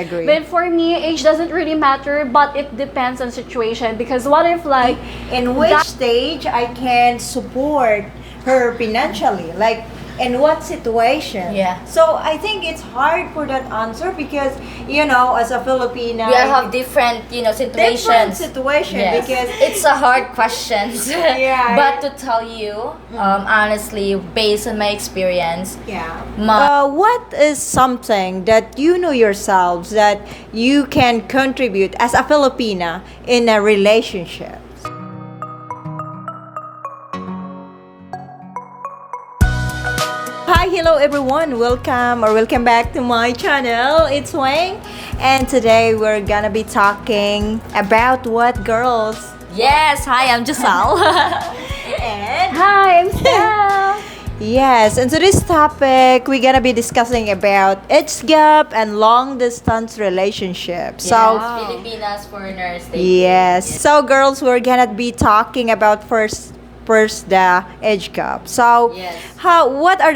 Agree. But for me, age doesn't really matter, but it depends on situation. Because what if like In which stage I can support her financially? Like, in what situation? Yeah. So I think it's hard for that answer because, as a Filipina, We all have different, situations. different situation Yes. because it's a hard question. Yeah. But to tell you, honestly, based on my experience, yeah. my What is something that you know yourselves that you can contribute as a Filipina in a relationship? Hi, hello everyone. Welcome back to my channel. It's Wang, and today we're gonna be talking about what girls yes, hi, I'm Jessel. and hi, I'm Steph. yes, and today's topic we're gonna be discussing about age gap and long distance relationships. So Filipinas foreigners. yes, so girls, we're gonna be talking about first the age gap. So Yes. what are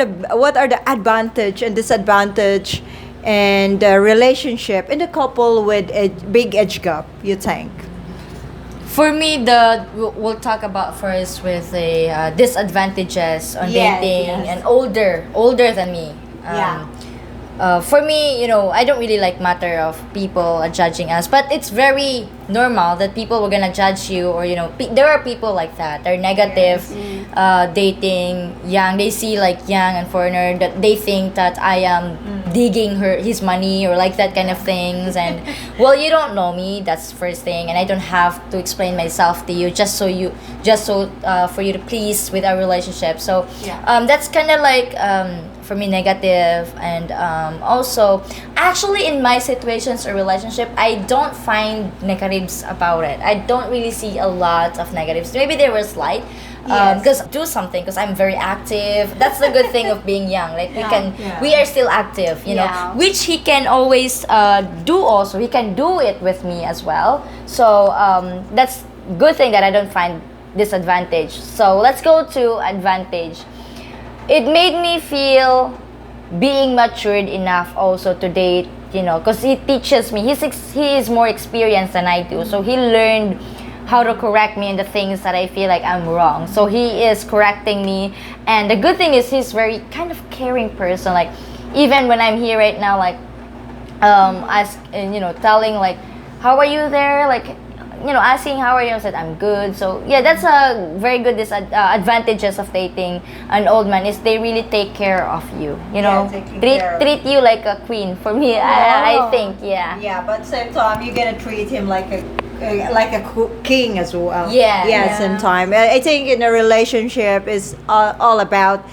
the advantage and disadvantage and the relationship in the couple with a big age gap, you think? For me, we'll talk about first with the disadvantages on Yes, dating yes. and older than me. Yeah. For me, I don't really like matter of people judging us, but it's very normal that people were gonna judge you, or there are people like that. They're negative, dating young. They see like young and foreigner that they think that I am digging his money or like that kind of things. And well, you don't know me. That's first thing, and I don't have to explain myself to you just so for you to please with our relationship. So that's kind of like for me negative. And also actually in my situations or relationship, I don't find negatives about it. I don't really see a lot of negatives. Maybe there was slight Yes. because do something, because I'm very active. That's the good thing of being young. Like we are still active, Yeah. which he can always do. Also he can do it with me as well. So that's good thing that I don't find disadvantage. So let's go to advantage. It made me feel being matured enough also to date, because he teaches me. He is more experienced than I do, so he learned how to correct me in the things that I feel like I'm wrong. So he is correcting me, and the good thing is he's very kind of caring person. Like even when I'm here right now, like telling like, how are you there, like asking how are you, I said I'm good. So yeah, that's a very good advantages of dating an old man, is they really take care of you. Treat you like a queen. For me, I think Yeah, but same time you're gonna treat him like a king as well. Yeah. Same time. I think in a relationship is all about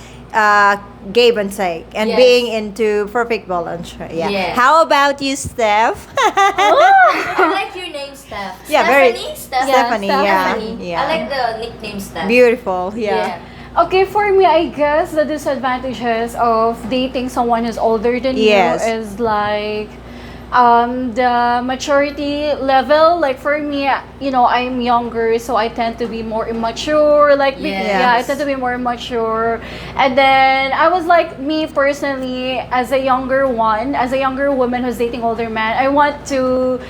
give and take and Yes. being into perfect balance. Yeah. Yes. How about you, Steph? I like your name, Steph. Yeah, very- Stephanie. Stephanie, yeah. Stephanie. Yeah. I like the nickname Steph. Beautiful. Yeah. Okay, for me, I guess the disadvantages of dating someone who's older than Yes. you is like the maturity level. Like for me, I'm younger, so I tend to be more immature. Like Yes. I tend to be more immature. And then I was like, me personally, as a younger woman who's dating older man, I want to.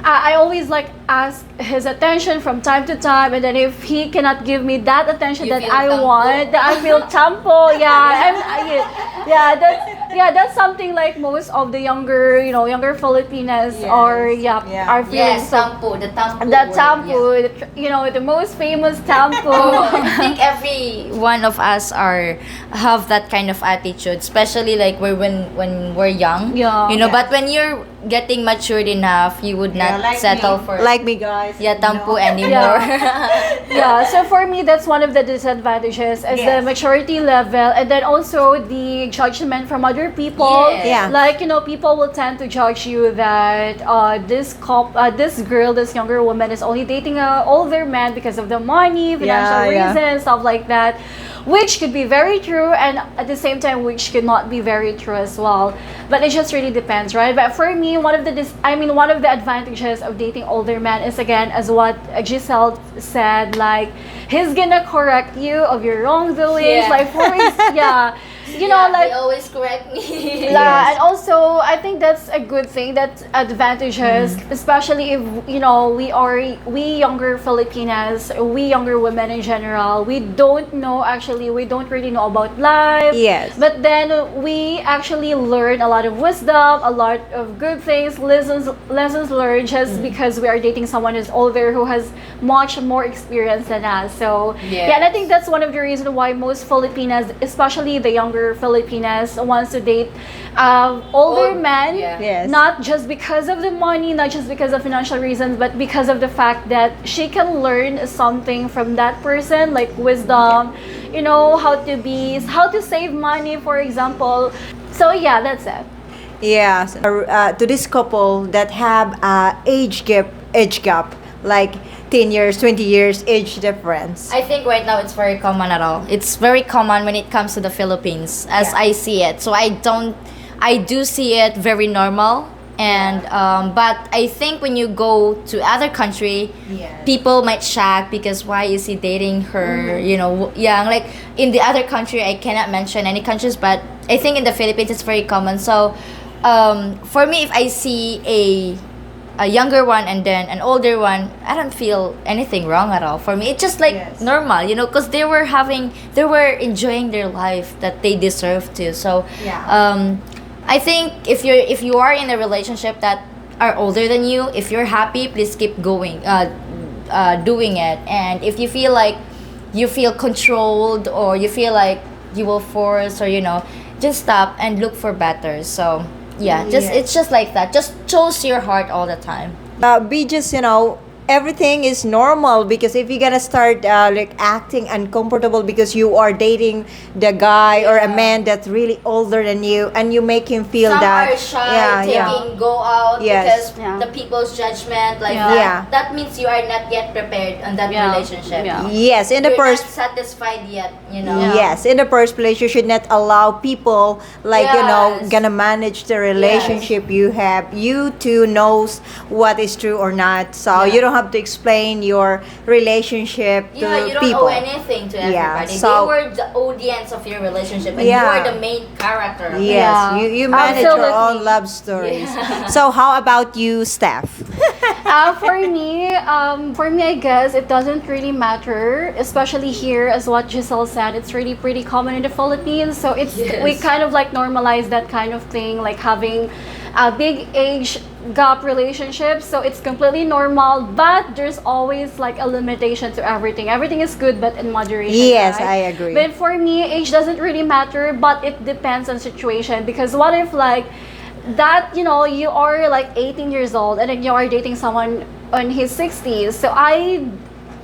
I always like ask his attention from time to time, and then if he cannot give me that attention You that feel I tampo. want, that I feel tampo. That's something like most of the younger Filipinas are are feeling. Yes, So tampo. The tampo. the word, tampo, the most famous tampo. I think every one of us have that kind of attitude, especially like when we're young. Yeah. But when you're getting matured enough, you would not settle for like me, guys. tampo you know. anymore. So for me, that's one of the disadvantages is the Yes. maturity level, and then also the judgment from other people. Yes. Yeah. Like, people will tend to judge you that this younger woman is only dating a older man because of the money, financial Yeah. reasons, stuff like that. Which could be very true, and at the same time, which could not be very true as well. But it just really depends, right? But for me, one of the advantages of dating older men is, again, as what Giselle said, like he's gonna correct you of your wrongdoings. Yeah. Like you know, like they always correct me. yeah, and also I think that's a good thing. That advantages, especially if you know we younger Filipinas, we younger women in general, we don't know actually we don't really know about life. Yes. But then we actually learn a lot of wisdom, a lot of good things, lessons learned just because we are dating someone who's older who has much more experience than us. So yeah, and I think that's one of the reasons why most Filipinas, especially the younger Filipinas, wants to date older men. Yeah. Yes. Not just because of the money, not just because of financial reasons, but because of the fact that she can learn something from that person, like wisdom, you know, how to save money, for example. So yeah, that's it. Yes. To this couple that have age gap, like 10 years, 20 years age difference. I think right now it's very common at all. It's very common when it comes to the Philippines, as I see it. So I do see it very normal. And but I think when you go to other country, people might shock because why is he dating her? You know, young. Like in the other country, I cannot mention any countries, but I think in the Philippines it's very common. So for me, if I see a younger one and then an older one, I don't feel anything wrong at all. For me, it's just like normal, you know, because they were enjoying their life that they deserve to. So I think if you are in a relationship that are older than you, if you're happy, please keep going, doing it. And if you feel like you feel controlled or you feel like you will force, or you know, just stop and look for better. So it's just like that. Just choose your heart all the time. Be just, you know, everything is normal, because if you're gonna start like acting uncomfortable because you are dating the guy or a man that's really older than you, and you make him feel Some that are shy, go out Yes. because the people's judgment, like Yeah. that. Yeah. That means you are not yet prepared on that relationship. Yeah. yes, in the You're first not satisfied yet, you know. Yes, in the first place, you should not allow people like you know Yes. gonna manage the relationship you have. You two knows what is true or not, so you don't have to explain your relationship to Yeah, you don't people. owe anything to Yeah, everybody. so- They were the audience of your relationship, and you Yeah. are the main character. Of it. Yes, Yeah. you manage your Absolutely. own love stories. So how about you, Steph? For me, I guess it doesn't really matter, especially here, as what Giselle said. It's really pretty common in the Philippines, so we kind of like normalize that kind of thing, like having a big age gap relationship. So it's completely normal, but there's always like a limitation to everything. Everything is good, but in moderation. Yes, right? I agree. But for me, age doesn't really matter, but it depends on situation. Because what if like that, you know, you are like 18 years old and then you are dating someone on his 60s. So I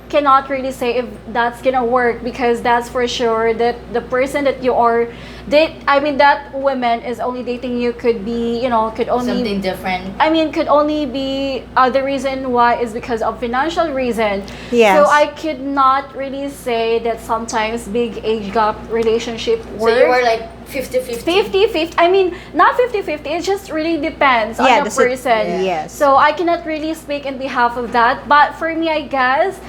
cannot really say if that's gonna work, because that's for sure that the person that you are that woman is only dating you could be, you know, could only Something different. could only be the reason why is because of financial reason. Yes. So I could not really say that sometimes big age gap relationship works. So you were like 50-50. 50-50. I mean, not 50-50. It just really depends on the person. Yes. So I cannot really speak in behalf of that. But for me, I guess,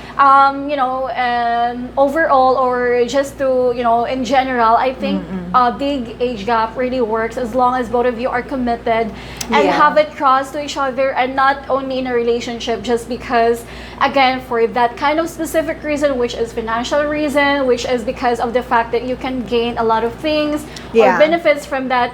overall, or just to, you know, in general, I think a big age gap really works as long as both of you are committed and have it cross to each other, and not only in a relationship just because, again, for that kind of specific reason, which is financial reason, which is because of the fact that you can gain a lot of things or benefits from that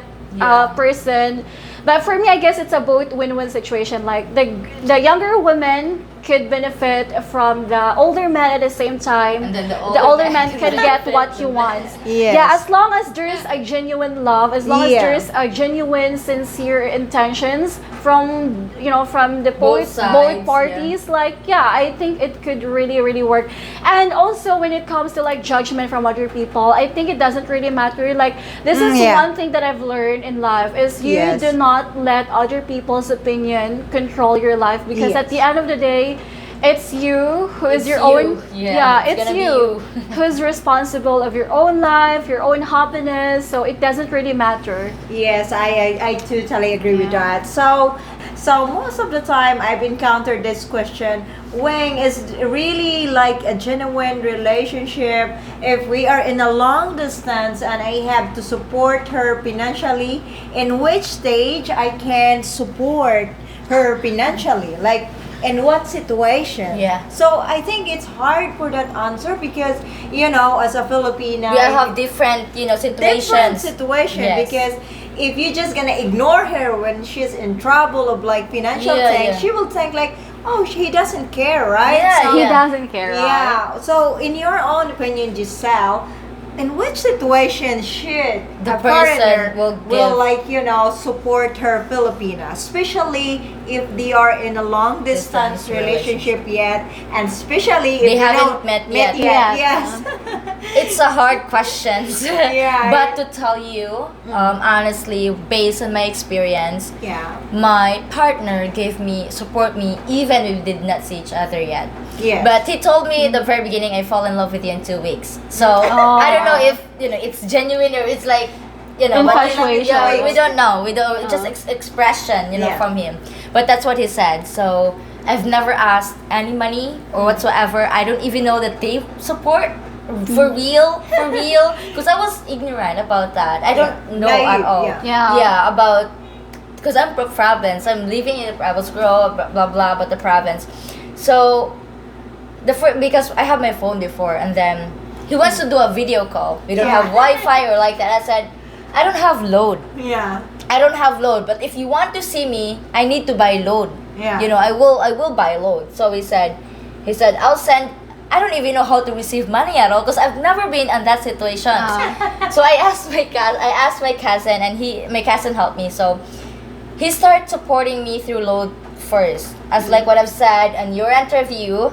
person. But for me, I guess it's a both win-win situation. Like the younger women could benefit from the older man at the same time. And then the older man man can get what he wants. Yes. Yeah, as long as there's a genuine love, as long as Yeah. there's a genuine, sincere intentions from the Both sides, both parties. I think it could really, really work. And also when it comes to like judgment from other people, I think it doesn't really matter. Like this is one thing that I've learned in life is you do not let other people's opinion control your life, because at the end of the day, it's you who is your own. It's you who's responsible of your own life, your own happiness. So it doesn't really matter. Yes, I totally agree with that. So So most of the time I've encountered this question, Wing, is really like a genuine relationship if we are in a long distance and I have to support her financially, in which stage I can support her financially? Like, in what situation? Yeah. So I think it's hard for that answer because, you know, as a Filipina, We all have different, situations. different situation Yes. because if you're just gonna ignore her when she's in trouble of like financial Yeah, things, yeah. she will think like, oh, he doesn't care, right? Yeah, So- He doesn't care. Right? yeah. So in your own opinion, Giselle, in which situation should The a foreigner person will give- like, you know, support her Filipina, especially if they are in a long distance Distance relationship yet, and especially if They you haven't don't met yet. Yes. Yes. It's a hard question. Yeah. But to tell you, honestly, based on my experience, yeah. my partner support me even if we did not see each other yet. Yes. But he told me at the very beginning, I fall in love with you in 2 weeks. So Oh. I don't know if it's genuine or it's like but Infatuation. we don't know. We don't just expression Yeah. from him. But that's what he said. So I've never asked any money or whatsoever. I don't even know that they support for real, because I was ignorant about that. I don't know at Naive, all. yeah. Yeah. About because I'm from province. I'm living in I was grow blah blah about the province. So because I have my phone before, and then he wants to do a video call. We don't Yeah. have Wi-Fi or like that. I said, I don't have load. Yeah. I don't have load. But if you want to see me, I need to buy load. Yeah. I will buy load. So he said, I'll send. I don't even know how to receive money at all because I've never been in that situation. So I asked my cousin, and my cousin helped me. So he started supporting me through load first, as like what I've said in your interview.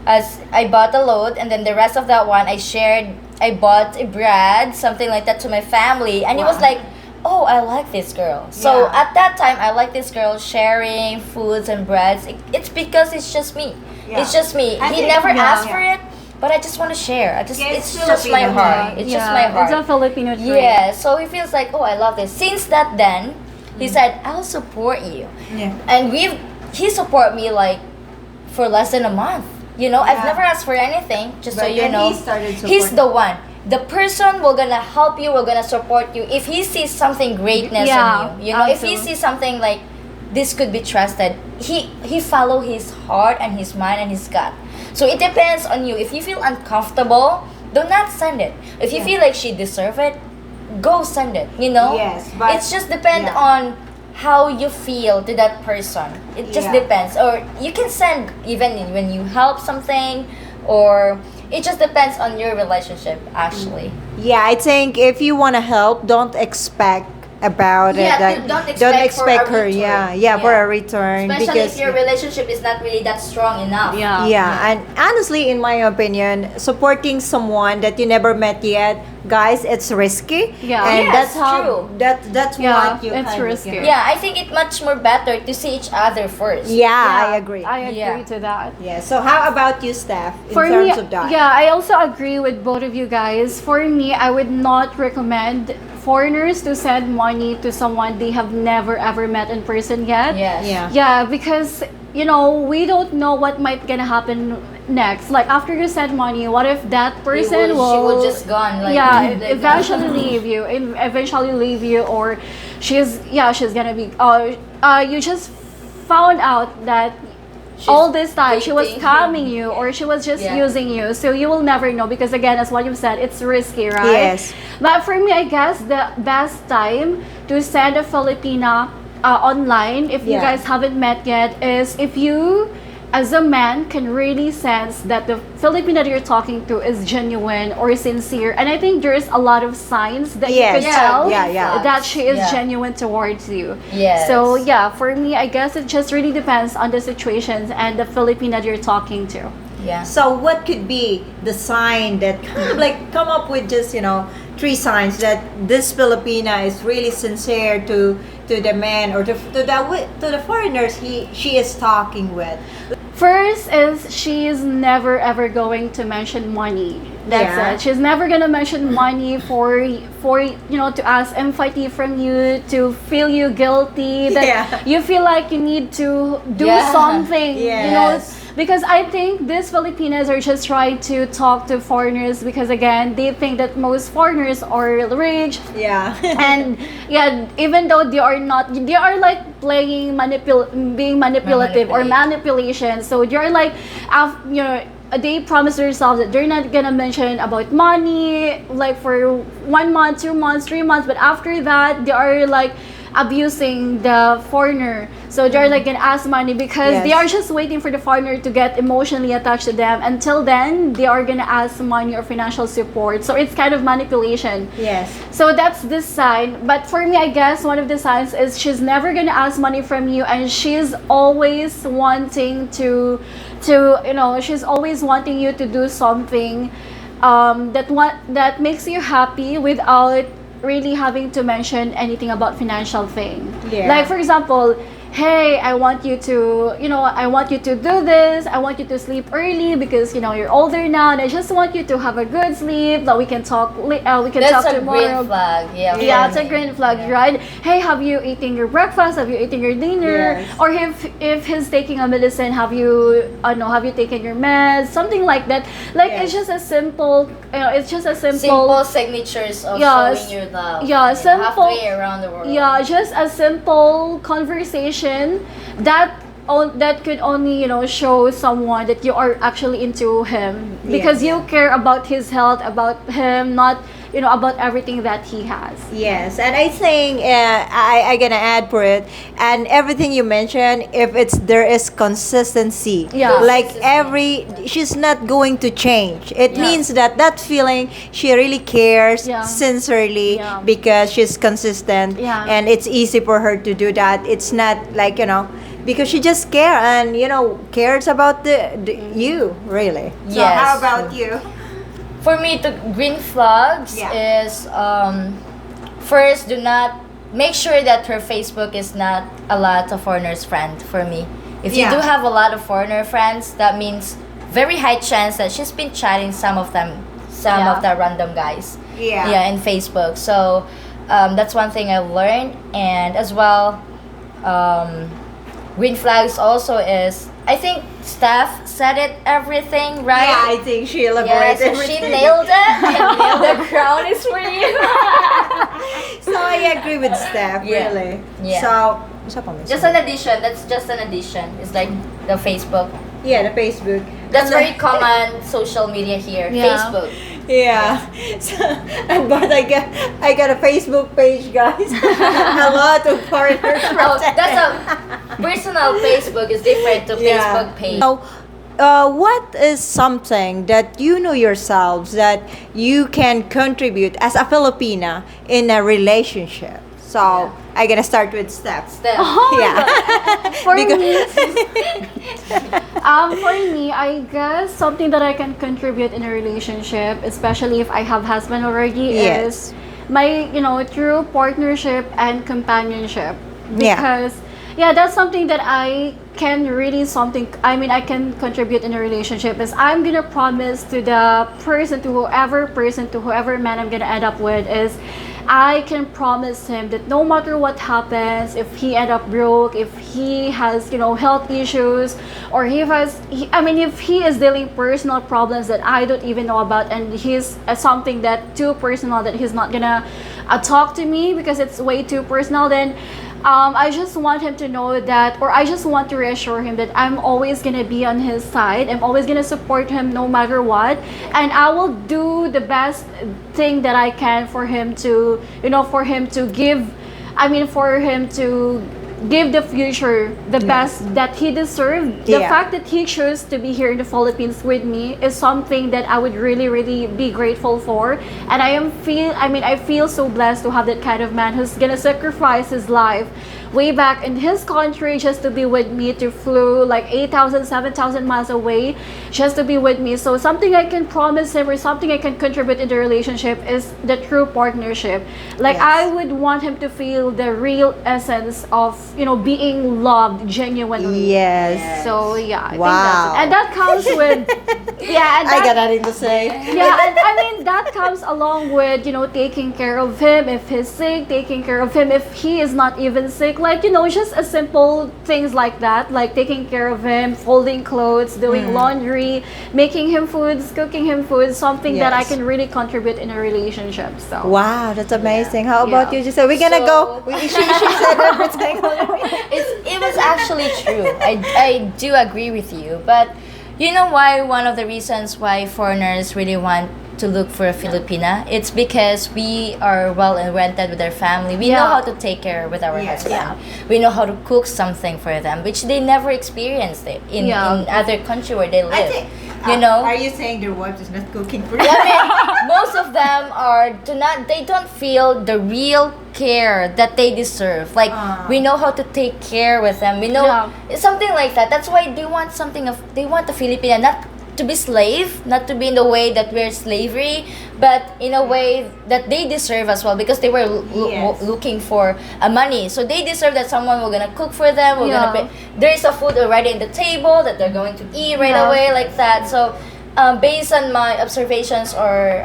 As I bought a load, and then the rest of that one I bought a bread, something like that, to my family, and it was Wow. like, oh, I like this girl. So Yeah. at that time, I like this girl sharing foods and breads. It's because it's just me. Yeah. It's just me. I He think- never yeah. ask for it, but I just want to share. Yeah, It's just my Filipino, heart. yeah. It's just my heart. It's a Filipino trait. Yeah. So he feels like, oh, I love this. Since that then, he said, I'll support you. Yeah. And he support me like for less than a month. I've Yeah. never asked for anything, just so But you then know. he started He's supporting. the one. The person will gonna help you, will gonna support you. If he sees something greatness Yeah, in you, if he absolutely. sees something like this could be trusted, he follow his heart and his mind and his gut. So it depends on you. If you feel uncomfortable, do not send it. If you Yeah. feel like she deserve it, go send it. Yes, but- it's just depend yeah. on how you feel to that person. It just Yeah. depends. Or you can send even when you help something, or it just depends on your relationship actually. Yeah, I think if you want to help, don't expect about it. Yeah, Like, don't don't expect expect for a her. return. Yeah, for Yeah. a return. Especially because if your relationship is not really that strong enough. Yeah. yeah, and honestly, in my opinion, supporting someone that you never met yet, guys, it's risky. Yeah. and Yes, that's how true. that's Yeah, what you it's kind of, risky. you know. Yeah, I think it's much more better to see each other first. Yeah, I agree. I agree Yeah. to that. Yeah. So how about you, Steph? In For me, terms of that. yeah, I also agree with both of you guys. For me, I would not recommend foreigners to send money to someone they have never ever met in person yet. Yes. Yeah. Yeah, because we don't know what might gonna happen next. Like after you send money, what if that person She will just gone. Like, yeah, like eventually leave you, or she's gonna be you just found out that She's all this time she was dating. scamming you, or she was just Yeah. using you, so you will never know, because again, as what you said, it's risky, right? Yes. But for me, I guess the best time to send a Filipina online, if you Yeah. guys haven't met yet, is if you as a man can really sense that the Filipina that you're talking to is genuine or sincere. And I think there's a lot of signs that you Yes. can tell Yeah. that she is Yeah. genuine towards you. Yes. So yeah, for me, I guess it just really depends on the situations and the Filipina that you're talking to. Yeah. So what could be the sign that kind of like come up with just 3 signs that this Filipina is really sincere to the man or to the foreigners she is talking with? First is she is never ever going to mention money. That's Yeah. it. She's never gonna mention money for to ask empathy from you, to feel you guilty, that Yeah. you feel like you need to do Yeah. something. Yes. Because I think these Filipinas are just trying to talk to foreigners because again they think that most foreigners are rich, Yeah. and yeah, even though they are not, they are like playing being manipulative or manipulation. So they're like they promise themselves that they're not gonna mention about money like for 1 month, 2 months, 3 months, but after that they are like abusing the foreigner. So they're like gonna ask money because Yes. they are just waiting for the foreigner to get emotionally attached to them. Until then, they are gonna ask money or financial support. So it's kind of manipulation. Yes. So that's the sign. But for me, I guess one of the signs is she's never gonna ask money from you, and she's always wanting to she's always wanting you to do something that makes you happy without really having to mention anything about financial thing. Yeah. Like for example, hey, I want you to do this. I want you to sleep early because you're older now, and I just want you to have a good sleep. That we can talk. We can That's talk a tomorrow. green flag. Yeah. Yeah, for it's a me. green flag, Yeah. right? Hey, have you eaten your breakfast? Have you eaten your dinner? Yes. Or if he's taking a medicine, have you taken your meds? Something like that. Like Yes. it's just a simple. It's just a Simple signatures of Yes. showing your love. Yeah, simple- Halfway around the world. Yeah, just a simple conversation that could only show someone that you are actually into him because Yeah. you care about his health, about him, not about everything that he has. Yes, and I think I gonna add for it, and everything you mentioned, if there is consistency, Yeah. like she's not going to change. It Yeah. means that feeling she really cares Yeah. sincerely Yeah. because she's consistent, Yeah. and it's easy for her to do that. It's not like because she just care and cares about you really. So Yes. how about you? For me, the green flags Yeah. is first, do not make sure that her Facebook is not a lot of foreigners friend. For me, if you Yeah. do have a lot of foreigner friends, that means very high chance that she's been chatting some of Yeah. the random guys. Yeah. Yeah, in Facebook. So that's one thing I've learned, and as well, green flags also is, I think Steph said it everything right. Yeah, I think she Yeah, elaborated so everything. she nailed it. The crown is for you. So I agree with Steph, Yeah. really. Yeah. So, isa pa, Miss? Just an addition. That's just an addition. It's like the Facebook. Yeah, the Facebook. That's And very common social media here. Yeah. Facebook. Yeah. So, but I got a Facebook page, guys. A lot of foreigners. Oh, that's a personal Facebook is different to Facebook page. So, what is something that you know yourselves that you can contribute as a Filipina in a relationship? So, I'm gonna start with Steph. Steph. Yeah. For Because- for me, I guess something that I can contribute in a relationship, especially if I have husband already, Yes. is my true partnership and companionship. Yeah. Because that's something that I can really I can contribute in a relationship is I'm gonna promise to the person, to whoever man I'm gonna end up with, is I can promise him that no matter what happens, if he end up broke, if he has health issues, or if he is dealing personal problems that I don't even know about, and he's something that too personal that he's not gonna talk to me because it's way too personal, then I just want him to know that, or I just want to reassure him that I'm always gonna be on his side. I'm always gonna support him no matter what, and I will do the best thing that I can for him to, give the future the best that he deserved. The Yeah. fact that he chose to be here in the Philippines with me is something that I would really, really be grateful for. And I feel so blessed to have that kind of man who's gonna sacrifice his life way back in his country just to be with me, to flew like 8,000, 7,000 miles away just to be with me. So something I can promise him or something I can contribute in the relationship is the true partnership. Like Yes. I would want him to feel the real essence of, you know, being loved genuinely. Yes. So yeah, I Wow. think that's it. And that comes with yeah, and I got that, nothing to say. yeah, and I mean that comes along with, you know, taking care of him if he's sick, taking care of him if he is not even sick, like, you know, just a simple things like that, like taking care of him, folding clothes, doing laundry, making him foods, cooking him food, something that I Yes. can really contribute in a relationship. So Wow, that's amazing. How about Yeah. you, Giselle? We're gonna So- go. She said everything. It was actually true. I do agree with you. But you know why one of the reasons why foreigners really want to look for a Filipina? It's because we are well rented with our family. We know Yeah. how to take care with our Yes. husband. We know how to cook something for them, which they never experienced it in other country where they live. You know? Are you saying their wife is not cooking for I you? mean, most of them they don't feel the real care that they deserve. Like we know how to take care with them. We know something like that. That's why they want they want the Filipina not to be slave, not to be in the way that we're slavery, but in a way that they deserve as well, because they were Yes. looking for money. So they deserve that someone will gonna cook for them. We're Yeah. gonna pay. There is a food already in the table that they're going to eat right Yeah. away, like that. So based on my observations, or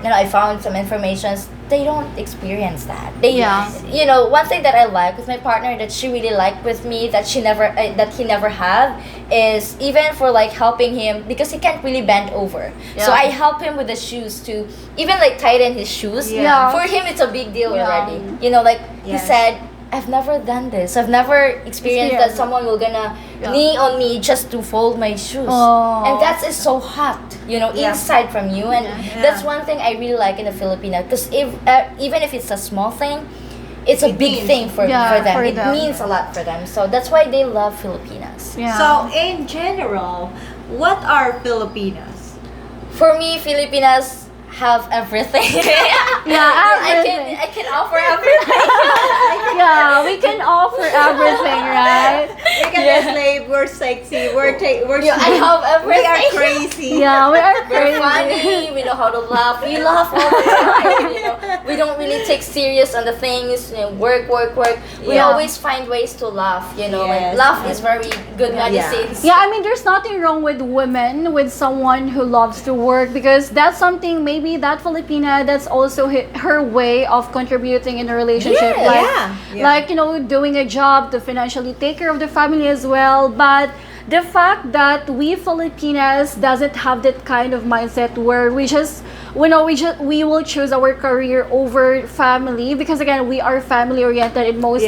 you know, I found some informations, they don't experience that. They, Yeah. you know, one thing that I like with my partner that she really liked with me that he never had is even for like helping him, because he can't really bend over. So Yeah. I help him with the shoes to even like tighten his shoes. Yeah. For him, it's a big deal Yeah. already. You know, like he Yes. said, I've never done this. I've never experienced that someone will gonna knee on me just to fold my shoes. Oh. And that is so hot, you know, Yeah. inside from you. And Yeah. that's one thing I really like in the Filipina. Because even if it's a small thing, it's a It big means- thing for Yeah, them. for It them. means a lot for them. So that's why they love Filipinas. Yeah. So, in general, what are Filipinas? For me, Filipinas have everything. everything. I can offer everything. yeah, we can offer everything, right? We can be slave, we're sexy, we're Yeah, I have we are everything. crazy. Yeah, we are We're crazy. funny. We know how to laugh. We laugh all the time. You know, we don't really take serious on the things. You know, work. We Yeah. always find ways to laugh. You know, Yes. like laugh is very good medicine. Yeah, I mean, there's nothing wrong with women, with someone who loves to work, because that's something, maybe that Filipina, that's also her way of contributing in a relationship. Yeah, like, yeah. like, you know, doing a job to financially take care of the family as well. But the fact that we Filipinas doesn't have that kind of mindset where we will choose our career over family, because again, we are family oriented in most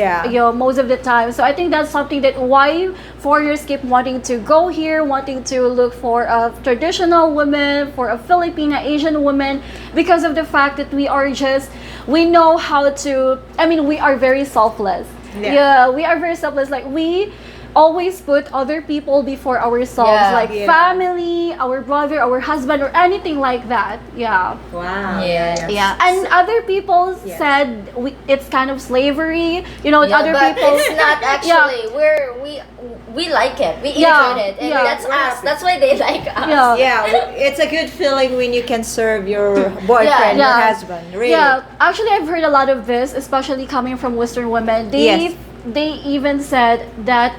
most of the time. So I think that's something that why foreigners keep wanting to go here, wanting to look for a traditional woman, for a Filipina Asian woman, because of the fact that we know how to, I mean, we are very selfless. Yeah, we are very selfless. Like, we always put other people before ourselves, like family, our brother, our husband, or anything like that. Yeah. Wow. Yeah. Yeah. And other people said it's kind of slavery. You know, Yeah, other but people. it's not actually. We like it. We enjoyed it, and that's us. That's why they like us. Yeah. Yeah, it's a good feeling when you can serve your boyfriend, your husband. Really. Yeah, actually, I've heard a lot of this, especially coming from Western women. They even said that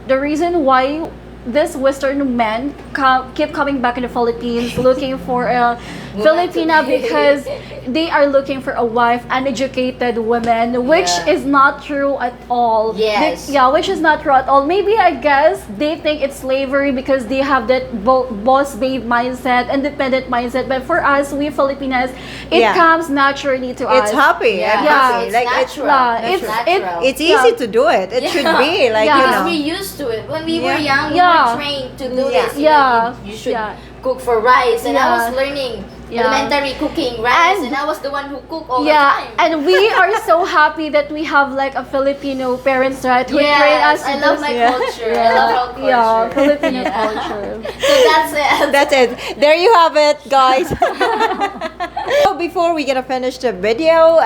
the reason why this Western men keep coming back in the Philippines looking for a Filipina, because they are looking for a wife, an educated woman, which is not true at all. Yes. Which is not true at all. Maybe, I guess, they think it's slavery because they have that boss babe mindset, independent mindset. But for us, we Filipinas, it comes naturally to us. It's happy. Yeah, I'm happy. it's Like natural. it's natural. it's easy to do it. It should be like Because we're used to it. When we were young, we were trained to do this. You should cook for rice, and I was learning elementary cooking rice, and I was the one who cooked all the time. And we are so happy that we have like a Filipino parents, right, who train us. I love my culture. I love our culture. Yeah, Filipino culture. So that's it. That's it. There you have it, guys. So before we gonna finish the video,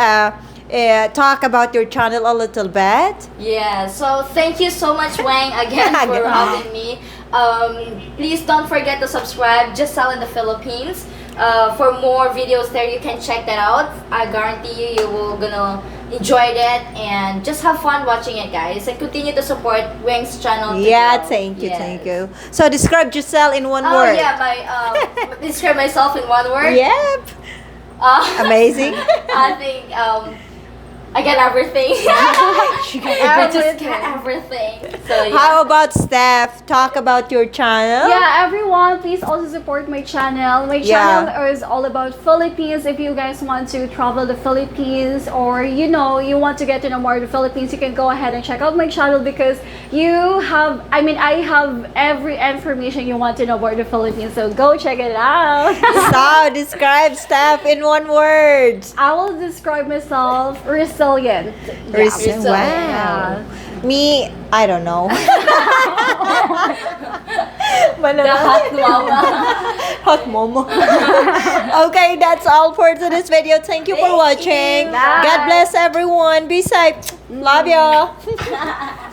talk about your channel a little bit? Yeah, so thank you so much, Wang, again for having me. Please don't forget to subscribe, Jessel in the Philippines. For more videos there, you can check that out. I guarantee you will gonna enjoy it and just have fun watching it, guys. And continue to support Wang's channel. Yeah, grow. thank you, Yes. thank you. So describe Jessel in one Oh word. yeah, my describe myself in one word. Yep. Amazing. I think I get everything. I just get everything. So yeah. How about Steph? Talk about your channel. Yeah, everyone, please also support my channel. My Yeah. channel is all about Philippines. If you guys want to travel the Philippines, or you want to get to know more of the Philippines, you can go ahead and check out my channel, because I have every information you want to know about the Philippines. So go check it out. So describe Steph in one word. I will describe myself resilient. Resilient. Wow. Yeah. Me, I don't know. The hot mama. Hot momo. Okay, that's all for today's video. Thank you for Thank watching. you. Bye. God bless everyone. Be safe. Love you.